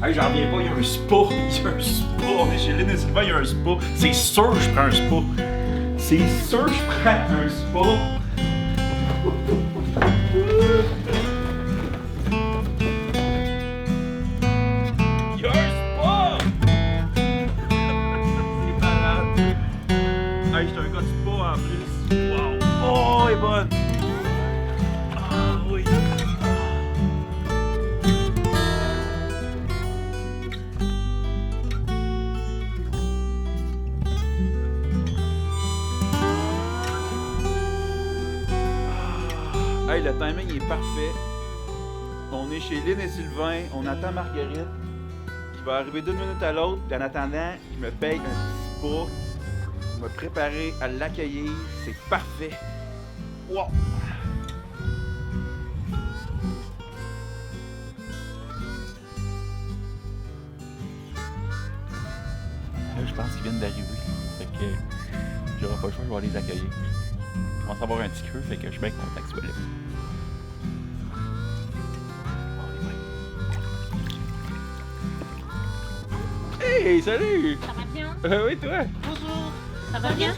Hey, j'en reviens pas, il y a un spa. Il y a un spa. On est chez Lynn et Sylvain, il y a un spa. C'est sûr que je prends un spa. C'est sûr que je prends un spa. Il y a un spa! C'est malade. Hey, j'étais un gars de spa en plus. Wow! Oh, elle est bonne! Ah oui! Hey, le timing est parfait. On est chez Lynn et Sylvain, on attend Marguerite qui va arriver d'une minute à l'autre. En attendant, il me paye un spa. Il m'a préparé à l'accueillir. C'est parfait. Wow! Là, je pense qu'ils viennent d'arriver. Fait que j'aurai pas le choix, je vais les accueillir. Je commence à avoir un petit creux, fait que je suis bien content que tu sois là. Hey, salut! Ça va bien? Oui, toi? Bonjour. Ça va bien?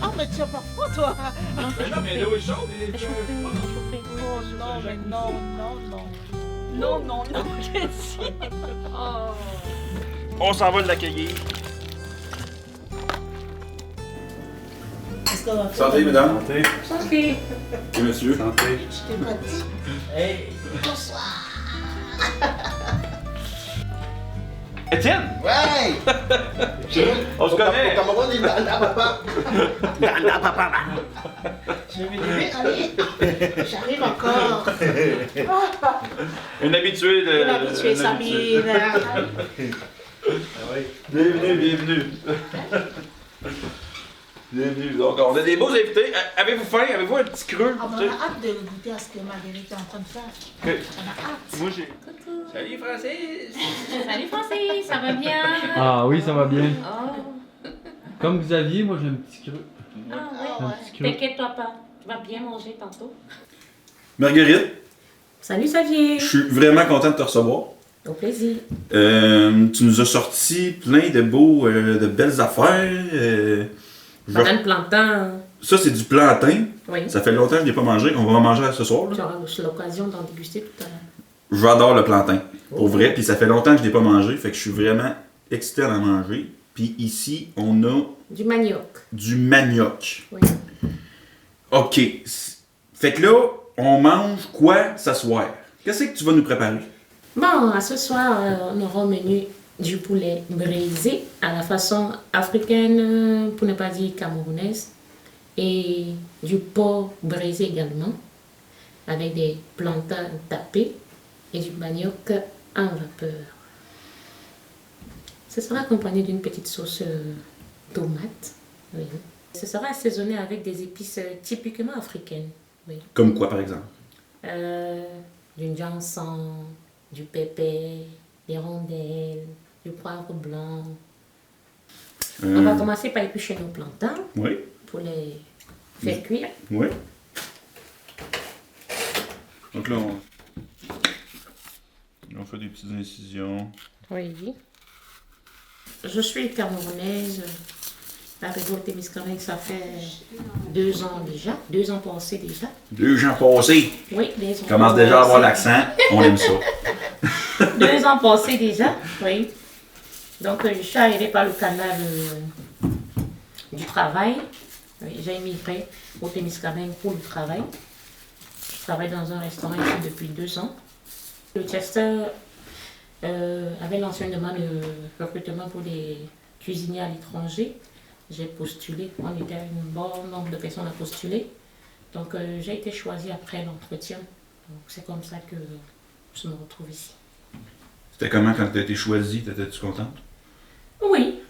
Oh, mais tu as pas froid, toi? Non, c'est Non, mais chauffé. l'eau est chaude. C'est chauffé, c'est chauffé. Oh, non, mais non, non, non. Non, non, non, qu'est-ce que Oh. On s'en va l'accueillir. Qu'est-ce qu'on va faire? Santé, mesdames. Santé. Santé. Et monsieur. Santé. Je t'ai pas dit. Hey. Bonsoir. Étienne! Ouais. On se connaît! Au Cameroun, il a papa. Je vais lever, allez. J'arrive encore. Une habituée de. Une habituée, Sabine. Bienvenue, bienvenue. Bienvenue. Donc, on a des beaux invités. Avez-vous faim? Avez-vous un petit creux? On a hâte de goûter à ce que Marguerite est en train de faire. Ok. On a hâte. Moi, j'ai. Coucou. Salut, Francis! Salut Francis, ça va bien? Ah oui, ça va bien. Oh. Comme Xavier, moi j'ai un petit creux. Ah Un ouais. petit creux. T'inquiète-toi pas, tu vas bien manger tantôt. Marguerite, Salut Xavier. je suis vraiment content de te recevoir. Au plaisir. Tu nous as sorti plein de beaux, de belles affaires. Banane plantain. Ça, c'est du plantain. Oui. Ça fait longtemps que je n'ai pas mangé. On va en manger ce soir. Tu Là. auras l'occasion d'en déguster tout à l'heure. J'adore le plantain. Pour vrai. Puis ça fait longtemps que je n'ai pas mangé. Fait que je suis vraiment excité à en manger. Puis ici, on a Du manioc. du manioc. Oui. OK. Fait que là, on mange quoi ce soir? Qu'est-ce que tu vas nous préparer? Bon, à ce soir, on aura au menu du poulet braisé à la façon africaine, pour ne pas dire camerounaise, et du porc braisé également, avec des plantains tapés et du manioc en vapeur. Ce sera accompagné d'une petite sauce tomate. Oui. Ce sera assaisonné avec des épices typiquement africaines. Oui. Comme quoi, par exemple? Du janson, du pépé, des rondelles, du poivre blanc. On va commencer par éplucher nos plantains Oui. pour les faire cuire. Oui. Donc là, on fait des petites incisions. Oui. Je suis camerounaise. Arrivée au Témiscamingue, ça fait 2 ans déjà. 2 ans passés déjà. 2 ans passés. Oui, 2 ans. Commence déjà à avoir passés. l'accent. On aime ça. 2 ans passés déjà, oui. Donc, je suis arrivée par le canal du travail. Oui, j'ai immigré au Témiscamingue pour le travail. Je travaille dans un restaurant ici depuis 2 ans. Le Chester avait lancé une demande de recrutement pour des cuisiniers à l'étranger. J'ai postulé. On était un bon nombre de personnes à postuler. Donc, j'ai été choisie après l'entretien. Donc, c'est comme ça que je me retrouve ici. C'était comment quand tu as été choisie? T'étais-tu contente? Oui,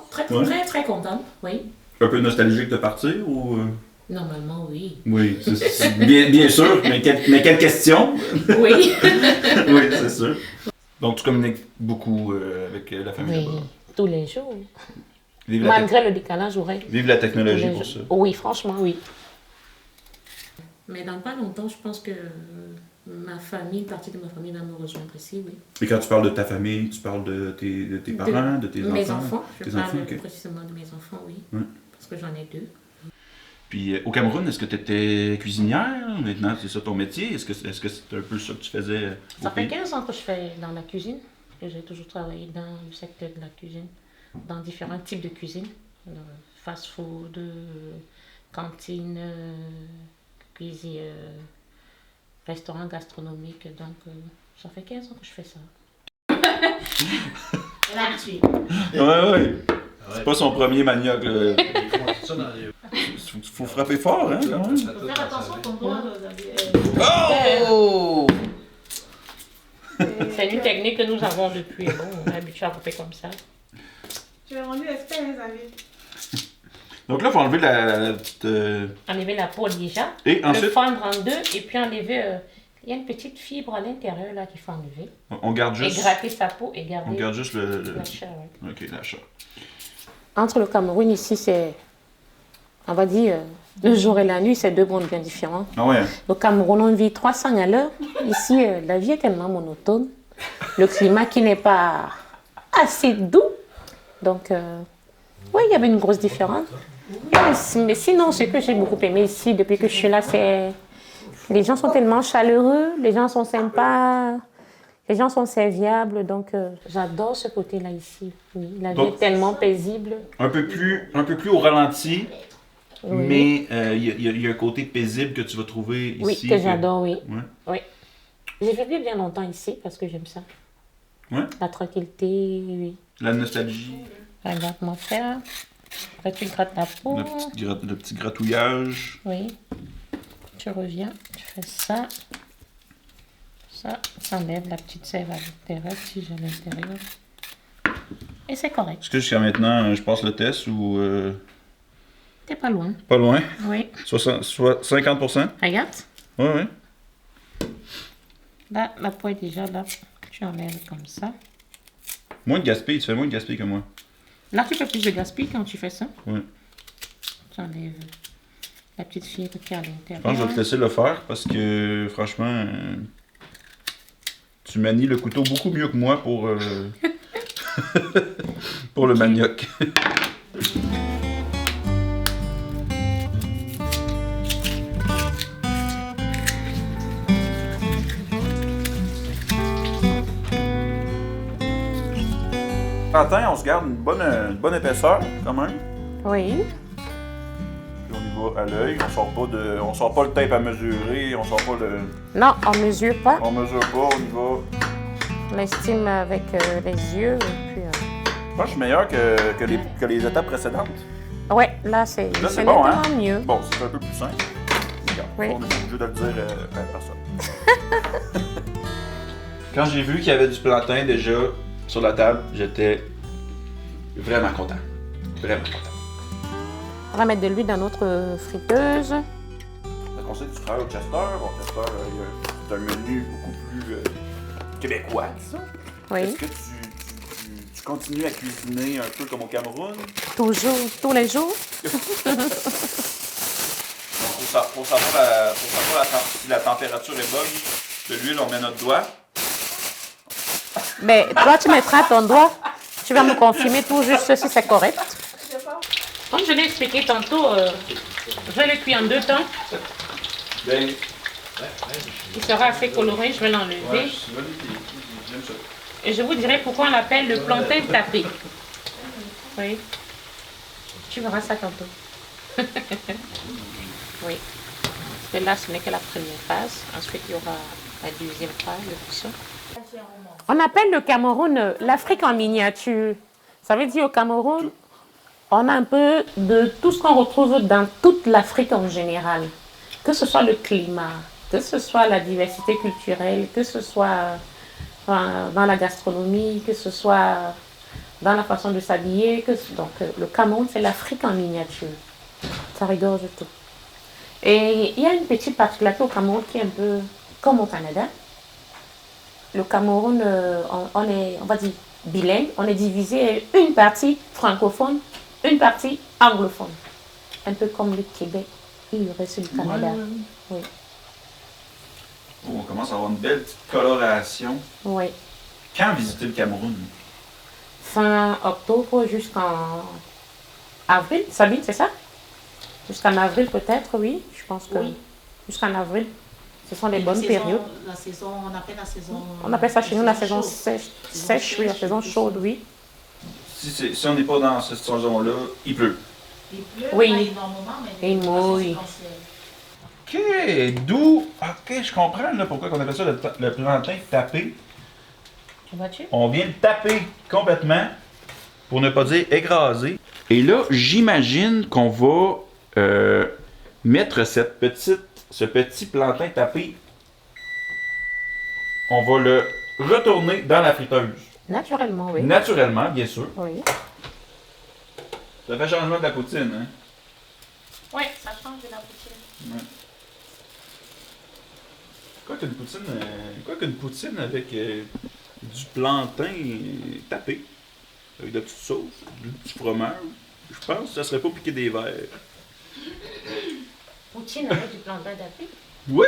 très, Ouais. très, très contente, oui. Un peu nostalgique de partir ou... Normalement, oui. Oui, c'est bien sûr, mais quelle question? Oui. Oui, c'est sûr. Donc tu communiques beaucoup avec la famille Oui, là-bas. tous les jours. Vive la, Malgré le décalage horaire. vive la tous technologie les pour jours. ça. Oui, franchement, oui. Mais dans pas longtemps, je pense que Ma famille, une partie de ma famille va me rejoindre ici, oui. Et quand tu parles de ta famille, tu parles de tes parents, de tes enfants? Mes enfants, je tes parle enfants, ok. précisément de mes enfants, oui. Ouais. Parce que j'en ai 2. Puis au Cameroun, est-ce que tu étais cuisinière? Maintenant, c'est ça ton métier? Est-ce que c'est un peu ça que tu faisais au Ça fait pays? 15 ans que je fais dans la cuisine. Et j'ai toujours travaillé dans le secteur de la cuisine, dans différents types de cuisine. Fast-food, cantine, cuisine, restaurant gastronomique. Donc, ça fait 15 ans que je fais ça. Là-dessus. Ouais. C'est pas son premier manioc, là. Faut frapper fort, hein, quand même. Faut faire attention qu'on doit. Oh! C'est une technique que nous avons depuis. Bon, on est habitué à couper comme ça. Tu es rendu expert, les amis. Donc là, il faut enlever la petite... Enlever la peau déjà. Et Le ensuite, fendre en deux et puis enlever. Il y a une petite fibre à l'intérieur là qu'il faut enlever. on garde Et juste... gratter sa peau et On garder garde juste le... la chair. Ouais. Ok, la chair. Entre le Cameroun ici, c'est. On va dire, le jour et la nuit, c'est 2 mondes bien différents. Ah ouais? Au Cameroun, on vit 300 à l'heure. Ici, la vie est tellement monotone. Le climat qui n'est pas assez doux. Donc, oui, il y avait une grosse différence. Mais sinon, ce que j'ai beaucoup aimé ici, depuis que je suis là, c'est... Les gens sont tellement chaleureux, les gens sont sympas, les gens sont serviables. Donc, j'adore ce côté-là ici. Oui, la vie Donc, est tellement paisible. Un peu plus au ralenti, Oui. mais il y a un côté paisible que tu vas trouver ici. Oui, que j'adore, oui. Ouais. Oui. J'ai vécu bien longtemps ici parce que j'aime ça. Ouais. La tranquillité, oui. La nostalgie, Regarde mon frère. Après, tu grattes la peau. le petit gratouillage. Oui. Tu reviens, tu fais ça. Ça enlève la petite sève à l'intérieur, si j'ai à l'intérieur. Et c'est correct. Est-ce que jusqu'à maintenant, je passe le test ou... T'es pas loin. Pas loin? Oui. Soit 50%? Regarde. Ouais. Là, la peau est déjà là. Tu enlèves comme ça. Moins de gaspille, tu fais moins de gaspille que moi. Là, tu fais plus de gaspille quand tu fais ça. Oui. Tu enlèves la petite fibre qui est à Je l'intérieur. pense que je vais te laisser le faire parce que, franchement, tu manies le couteau beaucoup mieux que moi pour, pour le manioc. Matin, on se garde une bonne épaisseur quand même. Oui. Puis on y va à l'œil. On sort pas le tape à mesurer. On sort pas le. Non, on mesure pas. On mesure pas. On y va. On estime avec les yeux. Et puis, Je pense que je suis meilleur que les étapes précédentes. ouais, là, c'est Là, c'est bon, hein? nettement mieux. Bon, c'est un peu plus simple. Regarde, Oui. on est pas obligé de le dire à personne. Quand j'ai vu qu'il y avait du plantain déjà sur la table, j'étais vraiment content. Vraiment content. On va mettre de l'huile dans notre friteuse. Fait qu'on sait que tu travailles au Chester. Bon, Chester, c'est un menu beaucoup plus québécois, ça. Oui. Est-ce que tu continues à cuisiner un peu comme au Cameroun? Toujours, tous les jours. Pour savoir si la température est bonne, de l'huile, on met notre doigt. Mais toi, tu mettras ton doigt. Tu vas me confirmer tout juste si c'est correct. Comme je l'ai expliqué tantôt, je vais le cuire en 2 temps. Ben, Il sera assez coloré, je vais l'enlever. j'aime ça. Et je vous dirai pourquoi on l'appelle le plantain tapé. Oui. Tu verras ça tantôt. Oui. Parce que là, ce n'est que la première phase. Ensuite, il y aura la deuxième phase de cuisson. On appelle le Cameroun l'Afrique en miniature. Ça veut dire au Cameroun, on a un peu de tout ce qu'on retrouve dans toute l'Afrique en général. Que ce soit le climat, que ce soit la diversité culturelle, que ce soit dans la gastronomie, que ce soit dans la façon de s'habiller. Donc le Cameroun, c'est l'Afrique en miniature. Ça regorge tout. Et il y a une petite particularité au Cameroun qui est un peu comme au Canada. Le Cameroun, on est, on va dire, bilingue. On est divisé une partie francophone, une partie anglophone. Un peu comme le Québec et le reste du Canada. Oui. Oh, on commence à avoir une belle petite coloration. Oui. Quand visiter le Cameroun? Fin octobre jusqu'en avril, Sabine, c'est ça? Jusqu'en avril peut-être, oui. Je pense que Oui. jusqu'en avril, ce sont les Et bonnes saison- périodes. La saison, on appelle la saison. On appelle ça chez nous la saison chaude. sèche, oui, la saison chaude, oui. Si on n'est pas dans cette saison-là, il pleut. Il pleut Oui. pas énormément, mais Et il de façon mouille. séquentielle. Ok, d'où. Ok, je comprends là, pourquoi on appelle ça le plantain tapé. Vois-tu? On vient de taper complètement, pour ne pas dire écraser. Et là, j'imagine qu'on va mettre ce petit plantain tapé. On va le retourner dans la friteuse. Naturellement, oui. Naturellement, bien sûr. Oui. Ça fait changement de la poutine, hein? Oui, ça change de la poutine. Ouais. Quoi qu'une poutine avec du plantain tapé, avec de la petite sauce, du petit fromage, je pense que ça serait pas piqué des verres. Poutine avec du plantain d'appui. Oui,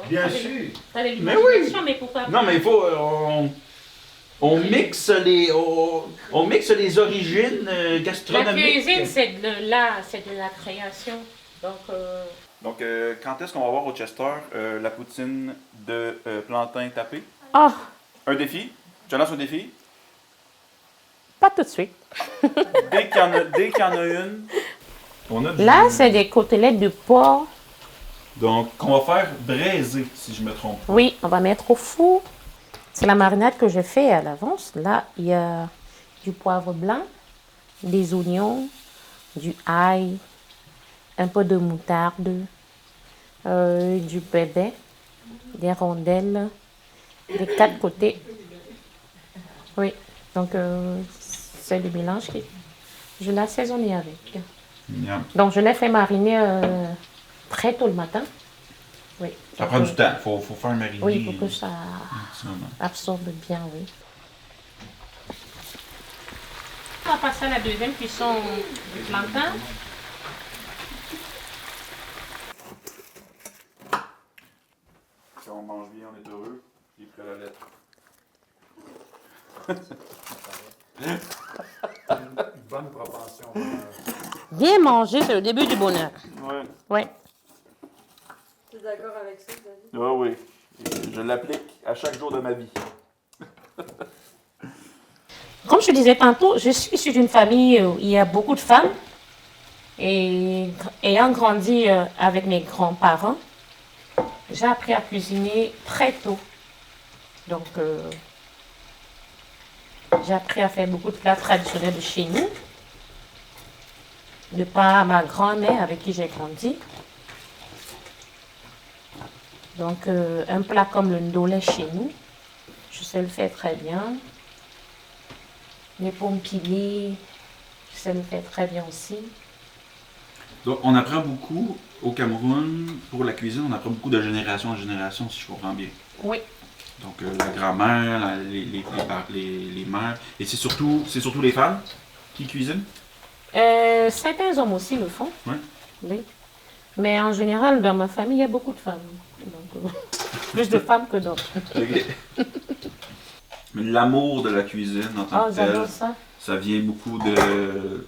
bien sûr. T'as des Mais oui. l'imagination, mais pourquoi Non, mais il faut. On mixe on mixe les origines La gastronomiques. cuisine, c'est de la création. Donc, quand est-ce qu'on va voir au Chester la poutine de plantain tapé? Oh, Un défi? Je lance un défi. pas tout de suite. Dès qu'il y en a une, on a du... Là, c'est des côtelettes de porc. Donc, qu'on va faire braiser, si je me trompe. Oui, on va mettre au four. C'est la marinade que j'ai fait à l'avance. Là, il y a du poivre blanc, des oignons, du ail, un peu de moutarde, du bébé, des rondelles, des 4 côtés. Oui, donc c'est le mélange que je l'ai assaisonné avec. Miam. Donc je l'ai fait mariner très tôt le matin. Oui. Ça prend du temps. Faut faire mariner. Oui, pour que ça Absolument. absorbe bien, oui. On va passer à la deuxième cuisson du plantain. Si on mange bien, on est heureux. J'ai pris la lettre. Bonne propension. Bien manger, c'est le début du bonheur. Ouais. Oui. Tu es d'accord avec ça, David? Ah oui. Je l'applique à chaque jour de ma vie. Comme je disais tantôt, je suis issue d'une famille où il y a beaucoup de femmes. Et ayant grandi avec mes grands-parents, j'ai appris à cuisiner très tôt. Donc, j'ai appris à faire beaucoup de plats traditionnels de chez nous. De par ma grand-mère avec qui j'ai grandi. Donc, un plat comme le ndolé chez nous, je sais le faire très bien. Les pommes pilées, je sais le faire très bien aussi. Donc, on apprend beaucoup au Cameroun, pour la cuisine, on apprend beaucoup de génération en génération, si je comprends bien. Oui. Donc, la grand-mère, les mères. Et c'est surtout les femmes qui cuisinent? Certains hommes aussi le font. Ouais. Oui. Mais en général, dans ma famille, il y a beaucoup de femmes. Donc, plus de femmes que d'hommes. Ok. Mais l'amour de la cuisine en tant Oh, que tel, j'adore ça. ça vient beaucoup de...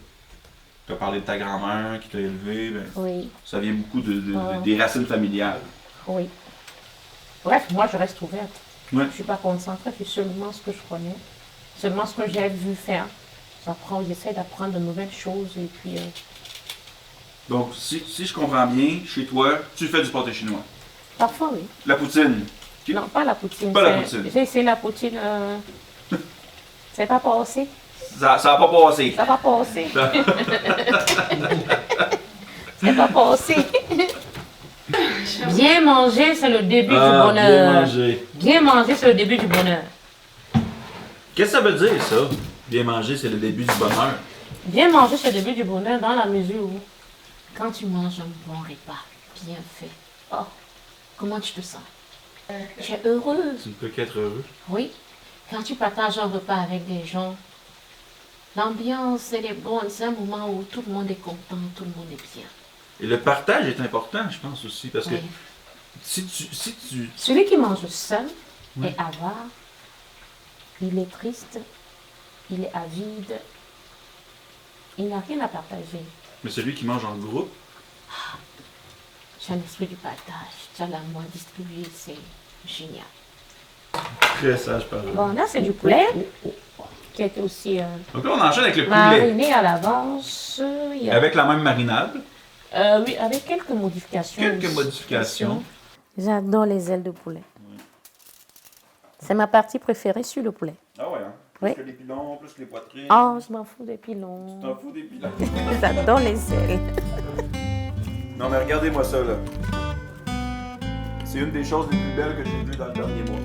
Tu as parlé de ta grand-mère qui t'a élevé, ben, Oui, ça vient beaucoup Ouais. des racines familiales. oui. Bref, moi, je reste ouverte. Ouais. Je ne suis pas concentrée sur seulement ce que je connais, seulement ce que j'ai vu faire. J'essaie d'apprendre de nouvelles choses et puis... Donc, si je comprends bien, chez toi, tu fais du pâté chinois. Parfois, oui. La poutine. Ok. Non, pas la poutine. Pas la poutine. J'ai essayé la poutine. C'est pas passé. Ça n'a pas passé. Ça va passer. C'est pas passé. Bien manger, c'est le début du Bien bonheur. manger. Bien manger, c'est le début du bonheur. Qu'est-ce que ça veut dire, ça? Bien manger, c'est le début du bonheur. Bien manger, c'est le début du bonheur dans la mesure où, quand tu manges un bon repas, bien fait, oh, comment tu te sens? Tu es heureuse. Tu ne peux qu'être heureux. Oui. Quand tu partages un repas avec des gens, l'ambiance, elle est bonne. C'est un moment où tout le monde est content, tout le monde est bien. Et le partage est important, je pense aussi, parce que Oui. Si tu... Celui qui mange seul est avare, il est triste, il est avide, il n'a rien à partager. Mais celui qui mange en groupe, Tu as l'esprit du partage, tu as l'amour distribué, c'est génial. très sage par exemple. Bon, là, c'est du poulet qui est aussi Donc là, on enchaîne avec le poulet. mariné à l'avance. Il y a- Avec la même marinade. Oui, avec quelques modifications. Quelques modifications. J'adore les ailes de poulet. C'est ma partie préférée sur le poulet. Ah ouais, hein? Oui. Plus que les pilons, plus que les poitrines. Oh, je m'en fous des pilons. Tu t'en fous des pilons. J'adore les ailes. Non mais regardez-moi ça là. C'est une des choses les plus belles que j'ai vues dans le dernier mois.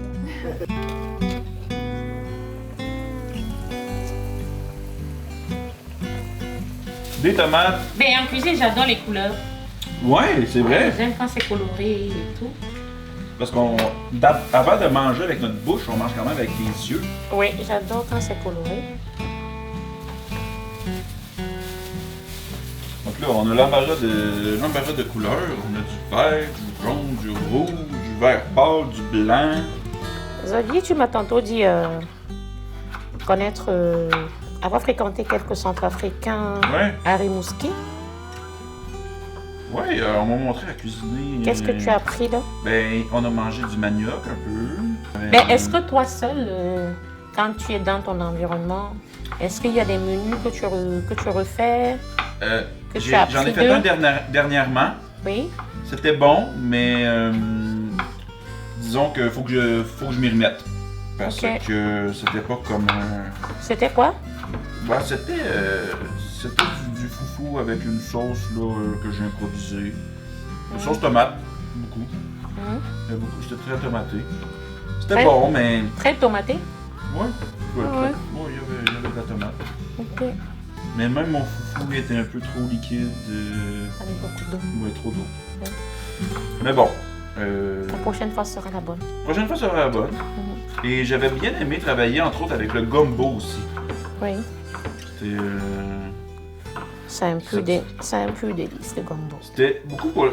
Des tomates. Mais en cuisine, j'adore les couleurs. Ouais, c'est vrai. J'aime quand c'est coloré et tout. Parce avant de manger avec notre bouche, on mange quand même avec les yeux. Oui, j'adore quand c'est coloré. Donc là, on a l'embarras de couleurs. On a du vert, du jaune, du rouge, du vert pâle, du blanc. Zodi, tu m'as tantôt dit connaître, avoir fréquenté quelques centres africains Ouais. à Rimouski. Ouais, on m'a montré à cuisiner. Qu'est-ce que tu as appris là? Ben, on a mangé du manioc un peu. Mais est-ce que toi seul, quand tu es dans ton environnement, est-ce qu'il y a des menus que tu refais? que tu as J'en ai appris fait un d'eux? dernièrement. Oui. C'était bon, mais disons que faut que je m'y remette. Parce Ok. que c'était pas comme C'était quoi? ben, c'était du foufou avec une sauce là, que j'ai improvisée. Une sauce tomate, beaucoup. C'était très tomaté. C'était Très- bon, mais. Très tomaté? Ouais. Ouais. Ouais, il y avait de la tomate. Ok. Mais même mon foufou était un peu trop liquide. Avec beaucoup d'eau. Ouais, trop d'eau. Ouais. Mais bon. La prochaine fois sera la bonne. Prochaine fois, ça sera la bonne. Et j'avais bien aimé travailler, entre autres, avec le gumbo aussi. Oui. C'était. C'est un peu délice, le gumbo. C'était beaucoup pour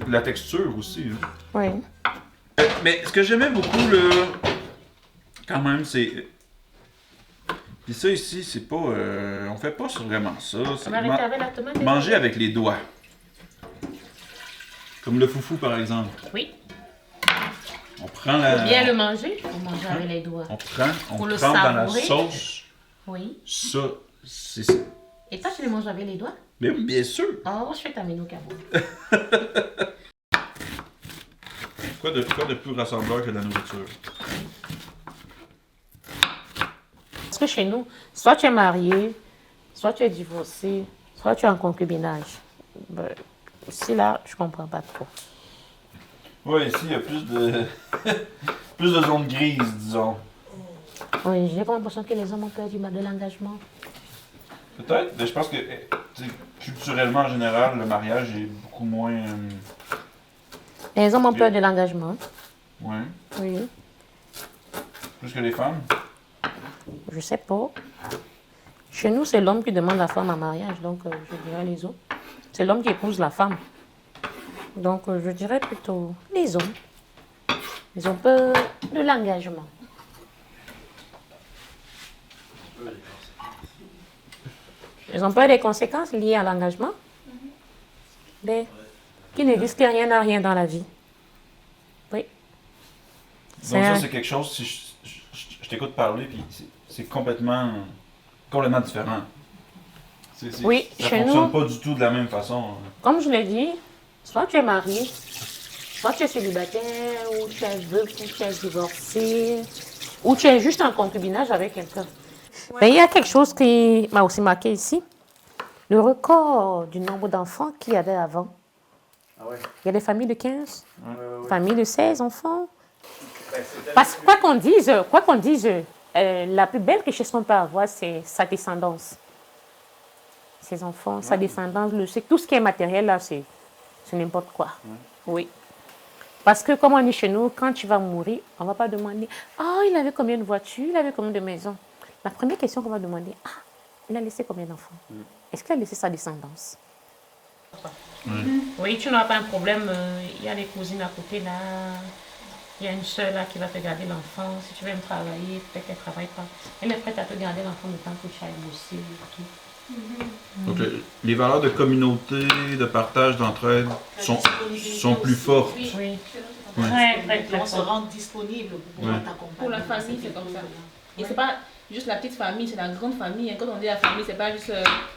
la texture aussi. Hein. Oui. Mais ce que j'aimais beaucoup, là, quand même, c'est. Puis ça ici, c'est pas. On fait pas vraiment ça. C'est On va arrêter avec la tomate. manger avec les doigts. Comme le foufou, par exemple. Oui. On prend la. Pour bien le manger, on mange avec les doigts. On Pour le trempe dans la savourer. sauce. Oui. Ça, c'est ça. Et toi, tu le manges avec les doigts? Mais oui, bien sûr. Oh, je fais ta menu cabot. Quoi de plus rassembleur que la nourriture? Parce que chez nous, soit tu es marié, soit tu es divorcé, soit tu es en concubinage. Ben, ici, là, je comprends pas trop. Oui, ici, il y a plus de. plus de zones grises, disons. Oui, j'ai comme l'impression que les hommes ont peur de l'engagement. Peut-être, mais je pense que tu sais, culturellement, en général, le mariage est beaucoup moins. Les hommes ont peur de l'engagement. Ouais. Oui. Plus que les femmes. Je sais pas. Chez nous, c'est l'homme qui demande la femme en mariage, donc je dirais les hommes. C'est l'homme qui épouse la femme. Donc je dirais plutôt les hommes. Ils ont peur de l'engagement. Ils ont peur des conséquences liées à l'engagement. Mais qui ne risque rien à rien dans la vie. Oui. Donc, ça, c'est quelque chose, si je t'écoute parler, puis c'est complètement différent. Oui, ça chez fonctionne nous- pas du tout de la même façon. Comme je l'ai dit, soit tu es marié, soit tu es célibataire, ou tu es veuf, ou tu es divorcé, ou tu es juste en concubinage avec quelqu'un. Mais il y a quelque chose qui m'a aussi marqué ici. Le record du nombre d'enfants qu'il y avait avant. Ah ouais. Il y a des familles de 15, Ouais. familles de 16 enfants. Ben, c'était- Parce que quoi qu'on dise, la plus belle richesse qu'on peut avoir, c'est sa descendance. Ses enfants, sa descendance, tout ce qui est matériel, là, c'est n'importe quoi. Oui. Parce que, comme on dit chez nous, quand tu vas mourir, on ne va pas demander « Ah, il avait combien de voitures, il avait combien de maisons ?» La première question qu'on va demander « Ah, il a laissé combien d'enfants Est-ce qu'il a laissé sa descendance ?» Oui, tu n'auras pas un problème. Il y a des cousines à côté là. Il y a une soeur là qui va te garder l'enfant. Si tu veux me travailler, peut-être qu'elle ne travaille pas. Elle est prête à te garder l'enfant le temps que tu ailles bosser et tout. Donc les valeurs de communauté, de partage, d'entraide sont plus fortes. Oui. Ouais. Très On se fort. rend disponible pour pouvoir Ouais. t'accompagner. Pour la famille, c'est comme ça. Et c'est pas juste la petite famille, c'est la grande famille. Quand on dit la famille, c'est pas juste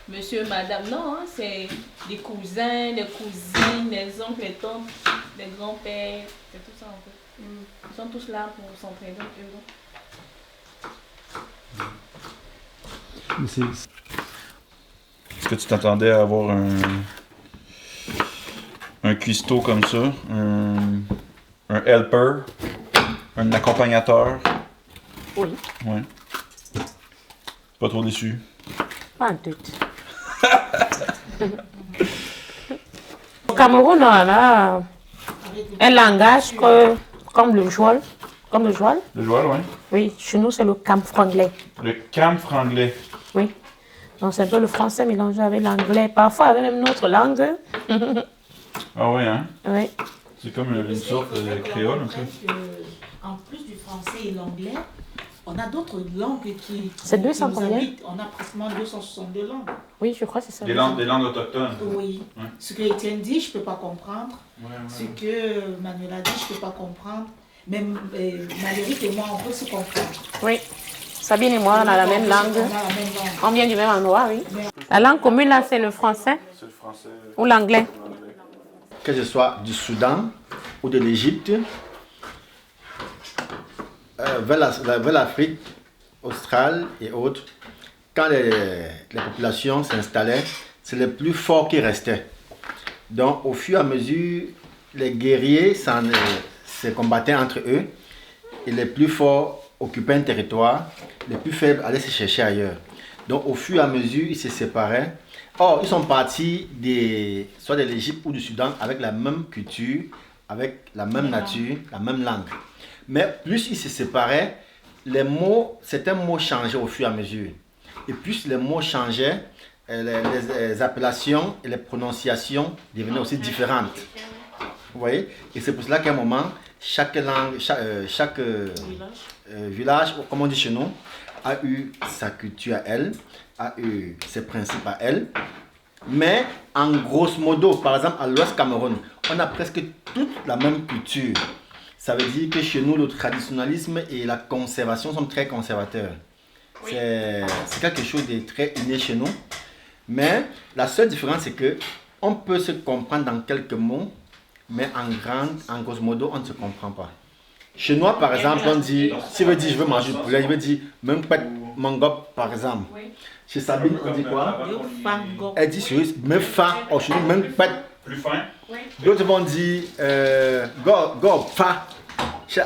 monsieur, madame. Non, hein, c'est des cousins, des cousines, des oncles, des tantes, des grands-pères. C'est tout ça en fait. Ils sont tous là pour s'entraider entre eux. Est-ce que tu t'attendais à avoir un cuistot comme ça, un helper, un accompagnateur? Oui, Ouais. Pas trop déçu. pas en tout. Au Cameroun, on a un langage comme le joual. Comme le joual. Le joual, ouais. Oui, chez nous, c'est le camp-franglais. Le camp franglais. Oui. Donc, c'est un peu le français mélangé avec l'anglais. Parfois, avec même notre langue. Ah ouais, hein? Oui. C'est comme une sorte de créole un peu. En plus du français et l'anglais, on a d'autres langues qui C'est 200 nous combien? habitent. On a pratiquement 262 langues. Oui, je crois que c'est ça. Des langues autochtones. Oui. Ouais. Ce que Étienne dit, je ne peux pas comprendre. Ouais, Ce que Manuela dit, je ne peux pas comprendre. Même Marguerite et moi, on peut se comprendre. Oui. Sabine et moi, on a la même langue. On a la même langue. On vient du même endroit, oui. La langue commune, là, c'est le français C'est le français. ou l'anglais. Que ce soit du Soudan ou de l'Égypte, vers l'Afrique australe et autres, quand les populations s'installaient, c'est les plus forts qui restaient. Donc, au fur et à mesure, les guerriers se combattaient entre eux et les plus forts occupaient un territoire, les plus faibles allaient se chercher ailleurs. Donc, au fur et à mesure, ils se séparaient. Or, ils sont partis soit de l'Égypte ou du Soudan avec la même culture, avec la même nature, la même langue. Mais plus ils se séparaient, certains mots changeaient au fur et à mesure. Et plus les mots changeaient, les appellations et les prononciations devenaient aussi différentes. Vous voyez? Et c'est pour cela qu'à un moment, chaque langue, chaque village, comme on dit chez nous, a eu sa culture à elle, a eu ses principes à elle. Mais en grosso modo, par exemple à l'Ouest Cameroun, on a presque toute la même culture. Ça veut dire que chez nous, le traditionnalisme et la conservation sont très conservateurs. Oui. C'est quelque chose de très inné chez nous. Mais la seule différence, c'est que on peut se comprendre dans quelques mots, mais en grosso modo, on ne se comprend pas. Chez nous, par exemple, on dit, si veut dire je veux manger du poulet, il veut dire même pas mangop, par exemple. Oui. Chez Sabine, on dit quoi? Elle dit me fa, chez nous, même pas. Plus fin? Oui. D'autres vont dire gob fa.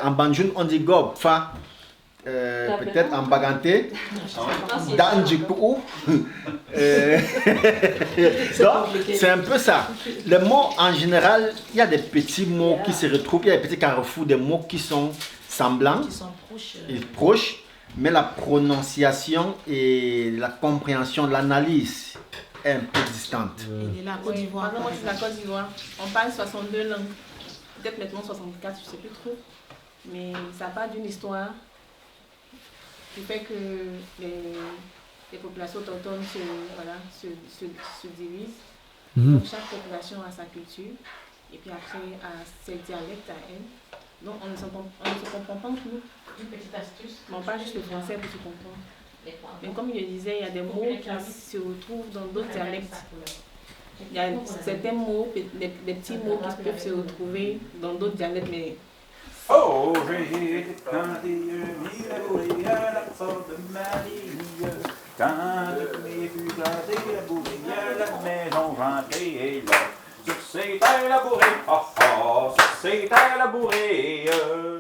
En banjoun, on dit gob fa. Peut-être en baganté. Dans du coup. C'est un peu ça. Les mots, en général, il y a des petits mots qui se retrouvent, il y a des petits carrefours, des mots qui sont semblants et proches, mais la prononciation et la compréhension, l'analyse est un peu distante. Et la Côte d'Ivoire. Par exemple, moi, je suis de la Côte d'Ivoire. On parle 62 langues. Peut-être maintenant 64, je ne sais plus trop. Mais ça part d'une histoire qui fait que les populations autochtones se divisent. Donc chaque population a sa culture et puis après a ses dialectes à elle. Donc on ne se comprend pas entre nous. Une petite astuce. On parle juste le français pour se comprendre. Mais comme je le disais, il y a des mots qui se retrouvent dans d'autres dialectes. Il y a certains mots, des petits mots qui peuvent se retrouver dans d'autres dialectes, mais oh, j'ai tenté mis la bourrée à la porte de Marie. Quand je m'ai vu planter la bourrée à la maison, rentrée et là. Sur ces terres labourées, oh oh, sur ces terres labourées,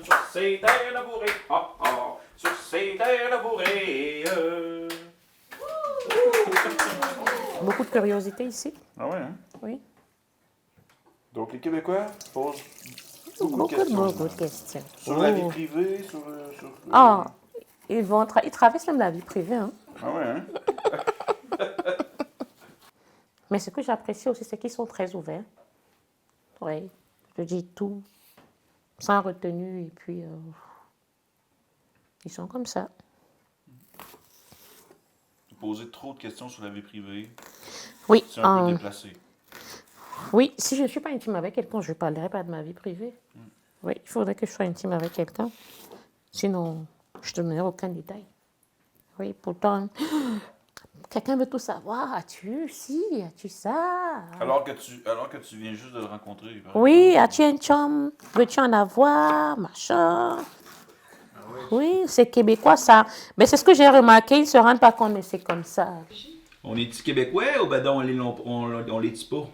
sur ces terres labourées, oh oh, sur ces terres labourées. Beaucoup de curiosité ici. Ah ouais, hein? Oui. Donc les Québécois posent Beaucoup de questions. Sur la vie privée, sur Ah, ils traversent même la vie privée. Hein. Ah ouais, hein? Mais ce que j'apprécie aussi, c'est qu'ils sont très ouverts. Oui, je dis tout, sans retenue, et puis ils sont comme ça. Poser trop de questions sur la vie privée, Oui, c'est un peu déplacé. oui, si je ne suis pas intime avec quelqu'un, je ne parlerai pas de ma vie privée. Oui, il faudrait que je sois intime avec quelqu'un. Sinon, je ne te donnerai aucun détail. Oui, pourtant, quelqu'un veut tout savoir. As-tu ci, as-tu ça? Alors que tu viens juste de le rencontrer. par Oui, exemple. as-tu un chum? Veux-tu en avoir? Machin. Oui, c'est québécois ça. Mais c'est ce que j'ai remarqué, ils ne se rendent pas compte, mais c'est comme ça. On est-tu québécois ou ben non, on les dit pas?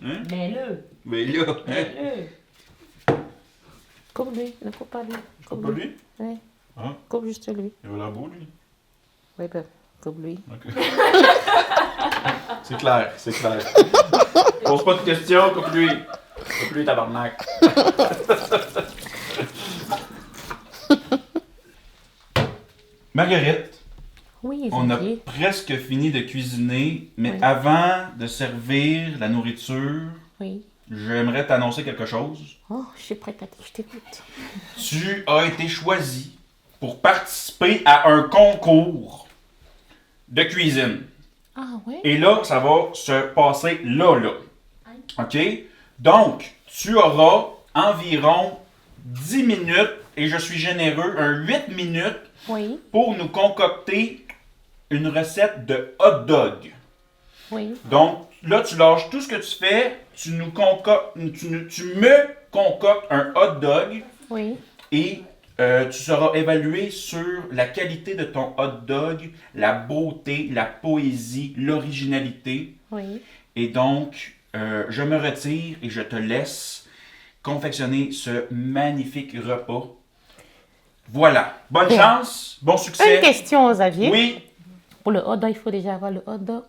Hein? Mais-le. Mais là, hein? Mais-le. Coupe lui, ne coupe pas lui. Coupe pas lui? Oui. Hein? Coupe juste lui. Il a l'air beau, lui. Oui, ben, coupe lui. Ok. C'est clair, c'est clair. Pose pas de questions, coupe-lui. Coupe-lui, tabarnak. Marguerite, Oui, on a Xavier. presque fini de cuisiner, mais Oui. avant de servir la nourriture, Oui. j'aimerais t'annoncer quelque chose. Oh, je suis prête à je t'écoute. Tu as été choisi pour participer à un concours de cuisine. Ah, ouais? Et là, ça va se passer là. OK? Donc, tu auras environ 10 minutes, et je suis généreux, un 8 minutes, Oui, pour nous concocter une recette de hot dog. oui. Donc, là, tu lâches tout ce que tu fais, tu me concoctes un hot dog, Oui. et tu seras évalué sur la qualité de ton hot dog, la beauté, la poésie, l'originalité. Oui. Et donc, je me retire et je te laisse confectionner ce magnifique repas. Voilà. Bonne Bon. chance, bon succès. Une question, Xavier. Oui, Pour le hot dog, il faut déjà avoir le hot dog,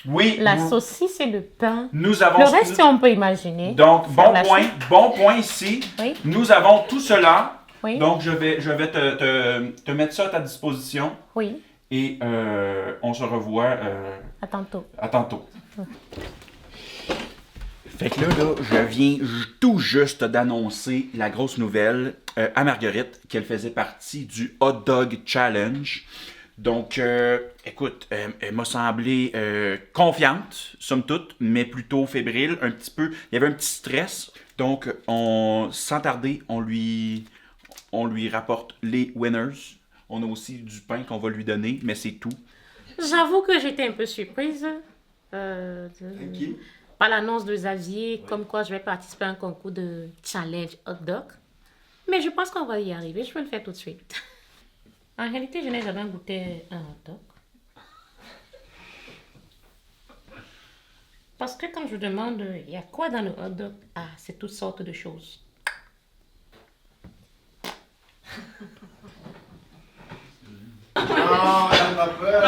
oui. la saucisse et le pain. Nous avons... Le reste, on peut imaginer. Donc, Faire la bon point ici. Oui. Nous avons tout cela. Oui. Donc, je vais te mettre ça à ta disposition. Oui. Et on se revoit À tantôt. à tantôt. Fait que là, je viens tout juste d'annoncer la grosse nouvelle à Marguerite qu'elle faisait partie du Hot Dog Challenge. Donc, écoute, elle m'a semblé confiante, somme toute, mais plutôt fébrile, un petit peu. Il y avait un petit stress. Donc, sans tarder, on lui rapporte les winners. On a aussi du pain qu'on va lui donner, mais c'est tout. J'avoue que j'étais un peu surprise Qui? par l'annonce de Xavier, comme quoi je vais participer à un concours de challenge hot dog. Mais je pense qu'on va y arriver. Je vais le faire tout de suite. En réalité, je n'ai jamais goûté un hot dog. Parce que quand je demande, il y a quoi dans le hot dog? Ah, c'est toutes sortes de choses. Non, elle m'a peur.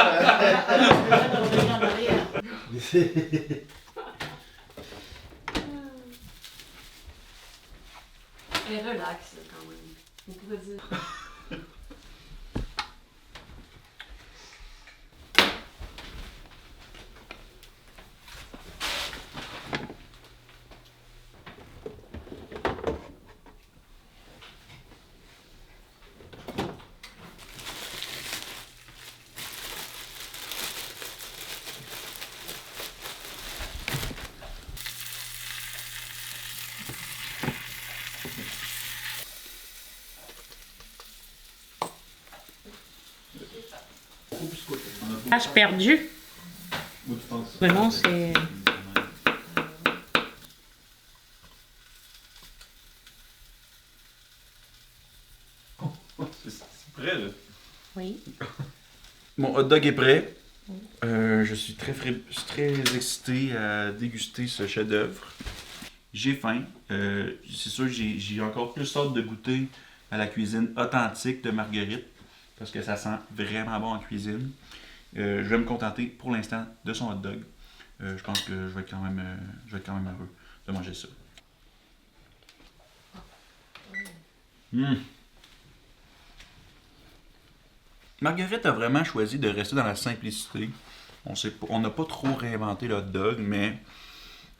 Elle est relax quand même. On pourrait dire. Page perdue. Vraiment, c'est... C'est prêt, là. Oui. Mon hot dog est prêt. Je suis très excité à déguster ce chef-d'œuvre. J'ai faim. C'est sûr que j'ai encore plus hâte de goûter à la cuisine authentique de Marguerite parce que ça sent vraiment bon en cuisine. Je vais me contenter pour l'instant de son hot dog. Je pense que je vais être quand même heureux de manger ça. Marguerite a vraiment choisi de rester dans la simplicité. On n'a pas trop réinventé le hot dog, mais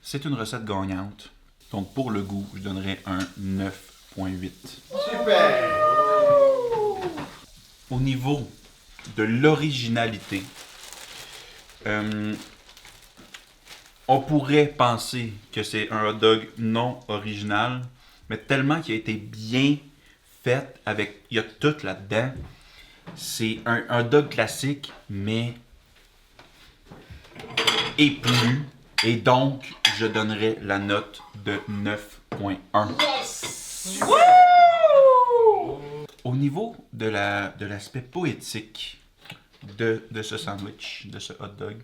c'est une recette gagnante. Donc pour le goût, je donnerais un 9.8. Super! Au niveau de l'originalité, on pourrait penser que c'est un hot dog non original, mais tellement qu'il a été bien fait, il y a tout là-dedans. C'est un hot dog classique, mais éplu. Et donc, je donnerais la note de 9.1. Yes! Au niveau de l'aspect poétique de ce sandwich, de ce hot dog,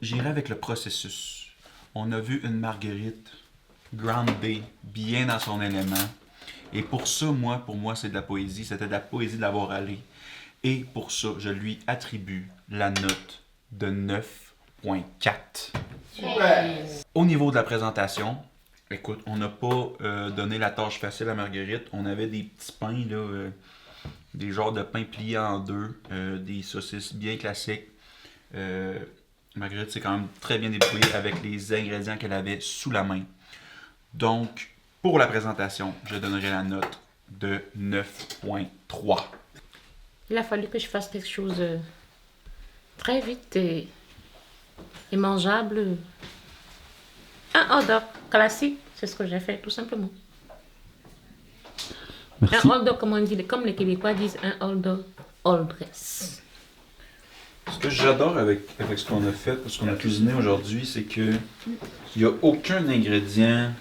j'irai avec le processus. On a vu une marguerite groundée, bien dans son élément. Et pour ça, pour moi, c'est de la poésie. C'était de la poésie de l'avoir allé. Et pour ça, je lui attribue la note de 9.4. Super! Au niveau de la présentation, écoute, on n'a pas donné la tâche facile à Marguerite. On avait des petits pains, là, des genres de pains pliés en deux, des saucisses bien classiques. Marguerite s'est quand même très bien débrouillée avec les ingrédients qu'elle avait sous la main. Donc, pour la présentation, je donnerai la note de 9.3. Il a fallu que je fasse quelque chose très vite et mangeable. Un hot dog classique, c'est ce que j'ai fait, tout simplement. Merci. Un hot dog, comme les Québécois disent, un hot dog all dress. Ce que j'adore avec ce qu'on a fait, ce qu'on a cuisiné aujourd'hui, c'est que il n'y a aucun ingrédient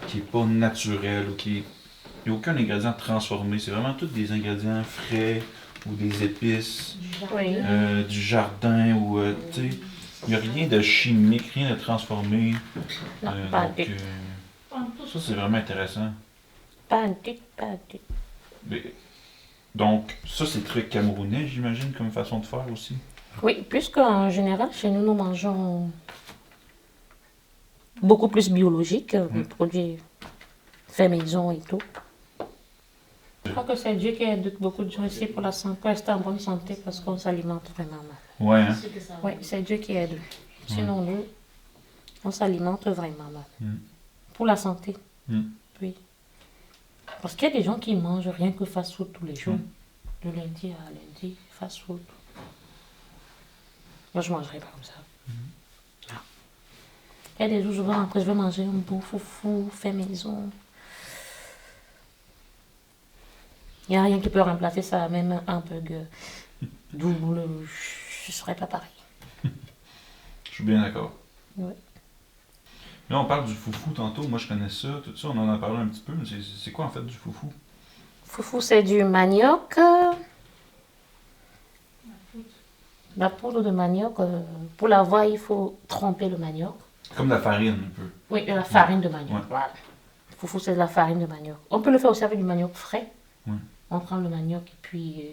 qui n'est pas naturel ou il n'y a aucun ingrédient transformé. C'est vraiment tous des ingrédients frais ou des épices Oui. du jardin ou tu sais, il n'y a rien de chimique, rien de transformé. Non, pas Donc, du tout. ça c'est vraiment intéressant. Pas du tout. Mais, donc ça c'est très camerounais, j'imagine, comme façon de faire aussi. Oui, puisqu'en général, chez nous, nous mangeons beaucoup plus biologique, des produits faits maison et tout. Je crois que c'est Dieu qui aide beaucoup de gens ici pour la santé, pour rester en bonne santé parce qu'on s'alimente vraiment mal. Ouais, hein? Oui, c'est Dieu qui aide. Sinon, nous, on s'alimente vraiment mal. Mm. Pour la santé. Mm. Oui. Parce qu'il y a des gens qui mangent rien que fast-food tous les jours. De lundi à lundi, fast-food. Moi, je ne mangerai pas comme ça. Non. Il y a des jours, je vais rentrer, je vais manger un bon foufou, fait maison. Il n'y a rien qui peut remplacer ça, même un hamburger double, je ne serais pas pareil. Je suis bien d'accord. Ouais. Là, on parle du foufou tantôt. Moi, je connais ça, tout ça. On en a parlé un petit peu, mais c'est quoi en fait du foufou? Foufou, c'est du manioc. La poudre de manioc, pour l'avoir, il faut tremper le manioc. Comme de la farine, un peu. Oui, de la farine de manioc. Ouais. Voilà. Foufou, c'est de la farine de manioc. On peut le faire aussi avec du manioc frais. Ouais. On prend le manioc et puis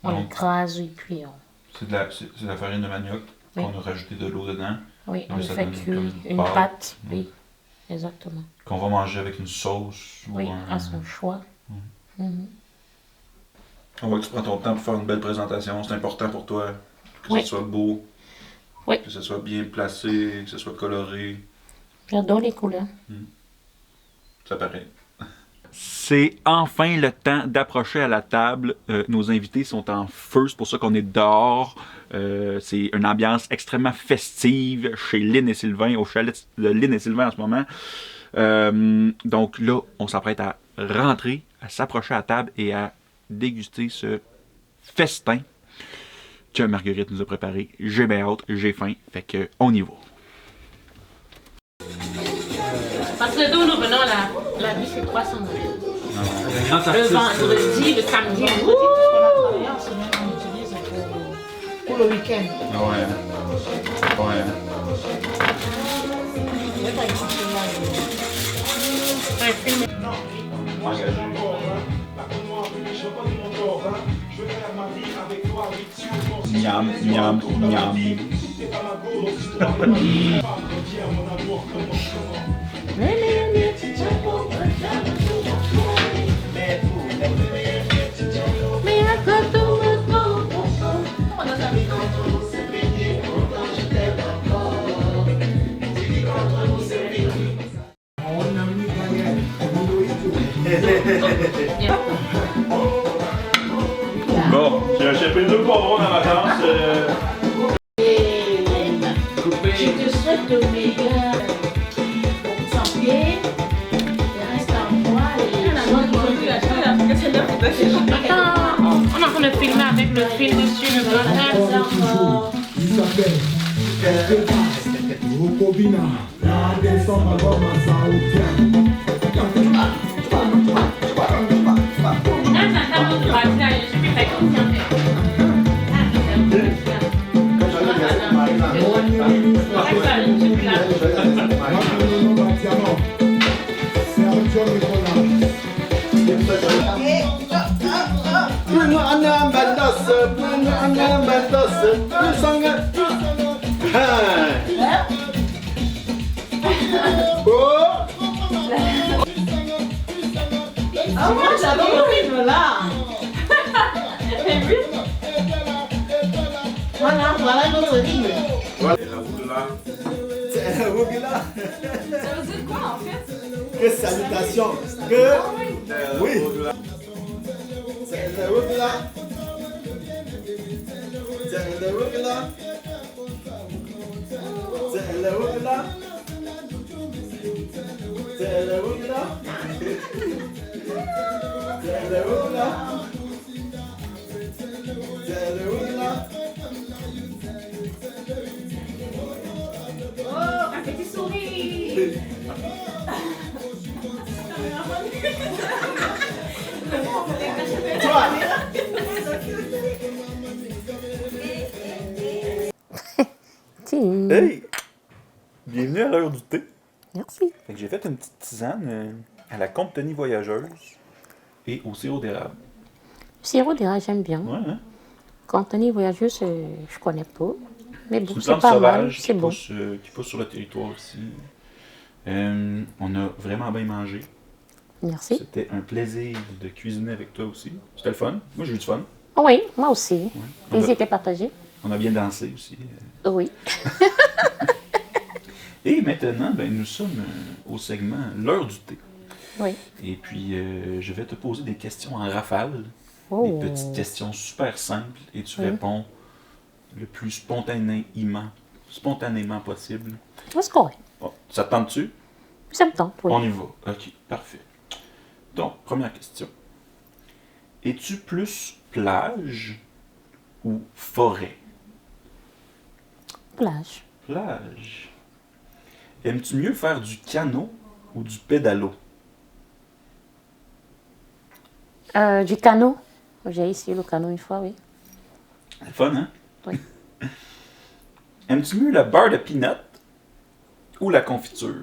on Donc, l'écrase et puis on... c'est de la farine de manioc Oui. qu'on a rajouté de l'eau dedans, Oui, on Mais le ça fait donne cuire, comme une une pâte. pâte. Ouais. Oui, exactement. qu'on va manger avec une sauce ou Oui, un... à son choix. Mhm. On voit que tu prends ton temps pour faire une belle présentation. C'est important pour toi que Oui. ce soit beau, Oui. que ce soit bien placé, que ce soit coloré. J'adore les couleurs. Ça paraît. C'est enfin le temps d'approcher à la table. Nos invités sont en feu, c'est pour ça qu'on est dehors. C'est une ambiance extrêmement festive chez Lynn et Sylvain, au chalet de Lynn et Sylvain en ce moment. Donc là, on s'apprête à rentrer, à s'approcher à la table et à déguster ce festin que Marguerite nous a préparé. J'ai bien hâte, j'ai faim, fait que on y va. Parce que d'où nous venons, la vie, c'est 300 000. Un grand Le vendredi, le samedi, le Tout ce qu'on a travaillé en semaine, on utilise pour le week-end. Ouais. Ouais. Il y a pas Miam, miam, miam. Bon, j'ai pris 2 poivrons dans ma danse. Je te souhaite le meilleur pour santé. Reste en moi et attends, on est en train de filmer avec le film sur le grand. Il s'appelle Rokobina, la descente à l'homme à Saoudien. Ah, moi j'adore le rythme là. Voilà notre rythme. C'est un Rogula. Ça veut dire quoi en fait? Que salutation. Que. Oui. C'est le Rogula. C'est le Rogula. C'est le Rogula. C'est le Rogula. C'est le Rogula. C'est le Rogula. Oh, un petit sourire. Hey! Bienvenue à l'heure du thé. Merci. Fait que j'ai fait une petite tisane à la compagnie voyageuse et au sirop d'érable. Sirop d'érable, j'aime bien. Ouais, hein? Compagnie voyageuse, je connais pas. Mais C'est bon, une c'est plante pas mal, sauvage c'est bon. qui pousse sur le territoire ici. On a vraiment bien mangé. Merci. C'était un plaisir de cuisiner avec toi aussi. C'était le fun. Moi, j'ai eu du fun. Oh oui, moi aussi. Ouais. Plaisir était partagé. On a bien dansé aussi. Oui. Et maintenant, ben, nous sommes au segment L'heure du thé. Oui. Et puis, je vais te poser des questions en rafale. Oh. Des petites questions super simples. Et tu Oui. réponds le plus spontanément possible. C'est correct. Bon, ça te tente-tu? Ça me tente, oui. On y va. OK, parfait. Donc, première question. Es-tu plus plage ou forêt? Plage. Plage. Aimes-tu mieux faire du canot ou du pédalo? Du canot. J'ai essayé le canot une fois, oui. C'est fun, hein? Oui. Aimes-tu mieux le beurre de peanut ou la confiture?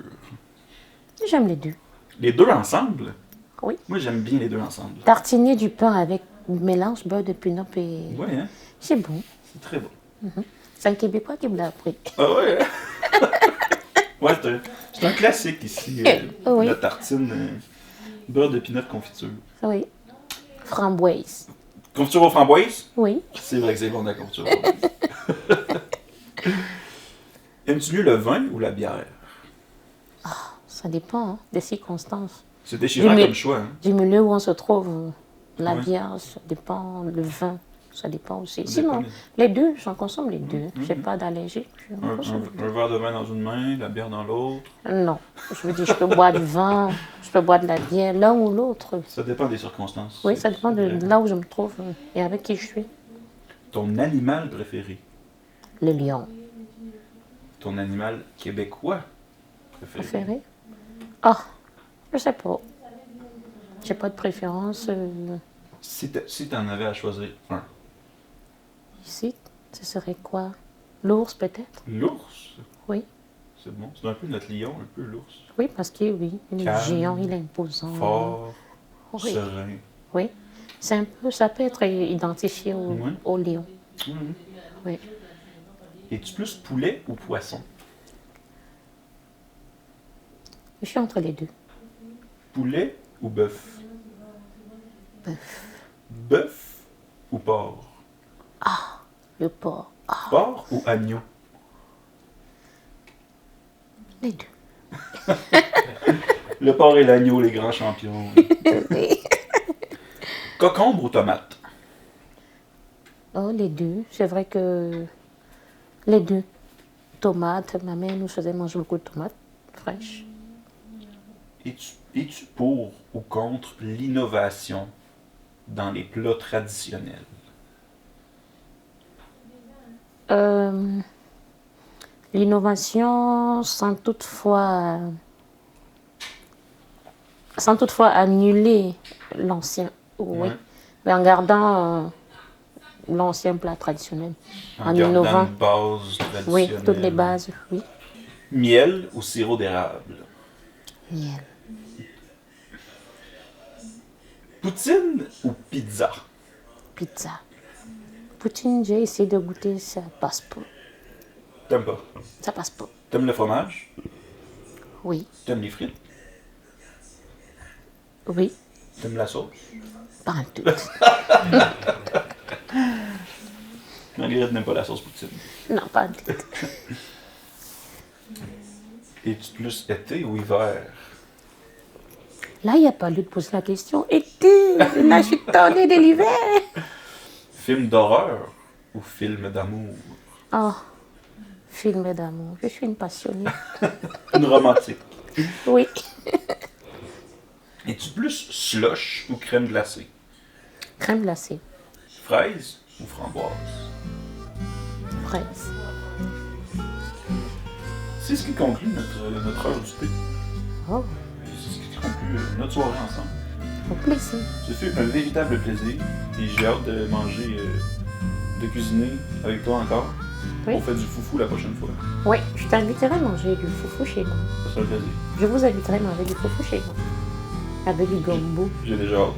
J'aime les deux. Les deux ensemble? Oui. Moi, j'aime bien les deux ensemble. Tartiner du pain avec mélange beurre de pinot et... Oui, hein? C'est bon. C'est très bon. C'est un Québécois qui me l'a appris. Ah ouais? Ouais, c'est un classique ici. Oui. La tartine beurre de peanut confiture. Oui. Framboise. Confiture aux framboises? Oui. C'est vrai que c'est bon de la confiture aux framboises. Aimes-tu mieux le vin ou la bière? Ça dépend hein, des circonstances. C'est déchirant Du mi- comme choix, hein? Du milieu où on se trouve, la Ouais. bière, ça dépend, le vin, ça dépend aussi. Ça Sinon, dépend. les deux, j'en consomme les deux. J'ai pas d'allergie. Un verre de vin dans une main, la bière dans l'autre. Non, je veux dire, je peux boire du vin, je peux boire de la bière, l'un ou l'autre. Ça dépend des circonstances. Oui, ça dépend de là où je me trouve et avec qui je suis. Ton animal préféré? Le lion Ton animal québécois préféré? préféré. Ah, je sais pas. J'ai pas de préférence. Si t'en avais à choisir un. Ici, ce serait quoi? L'ours peut-être? L'ours? Oui. C'est bon. C'est un peu notre lion, un peu l'ours. Oui, parce que oui, il est Calme, géant, il est imposant. Fort, Oui. serein. Oui. C'est un peu, ça peut être identifié Ouais. au lion. Mhm. Oui. Es-tu plus poulet ou poisson? Je suis entre les deux. Poulet ou bœuf? Bœuf. Bœuf ou porc? Le porc. Porc ou agneau? Les deux. Le porc et l'agneau, les grands champions. Concombre ou tomate? Oh, les deux. C'est vrai que les deux. Tomates, ma mère nous faisait manger beaucoup de tomates fraîches. Es-tu pour ou contre l'innovation dans les plats traditionnels? L'innovation sans toutefois annuler l'ancien, oui, Ouais. mais en gardant l'ancien plat traditionnel, en gardant innovant. une base traditionnelle. Oui, toutes les bases, oui. Miel ou sirop d'érable? Miel. Poutine ou pizza? Pizza. Poutine, j'ai essayé de goûter, ça passe pas. T'aimes pas? Ça passe pas. T'aimes le fromage? Oui, T'aimes les frites? oui, T'aimes la sauce? pas en tout. Marguerite n'aime pas la sauce poutine. Non, pas en tout. Es-tu plus été ou hiver? Là, il n'y a pas lieu de poser la question. Été, là, je suis tonnée de l'hiver. Film d'horreur ou film d'amour? Oh, film d'amour. Je suis une passionnée. Une romantique. Oui. Es-tu plus slush ou crème glacée? Crème glacée, Fraise ou framboise? fraise. C'est ce qui conclut notre heure du thé. Oh, C'est ce qui conclut notre soirée ensemble. au plaisir. Ce fut un véritable plaisir et j'ai hâte de manger, de cuisiner avec toi encore. Oui. On fait du foufou la prochaine fois. Oui, je t'inviterai à manger du foufou chez moi. Ça sera un plaisir. Je vous inviterai à manger du foufou chez moi. Avec du gombo. J'ai déjà hâte.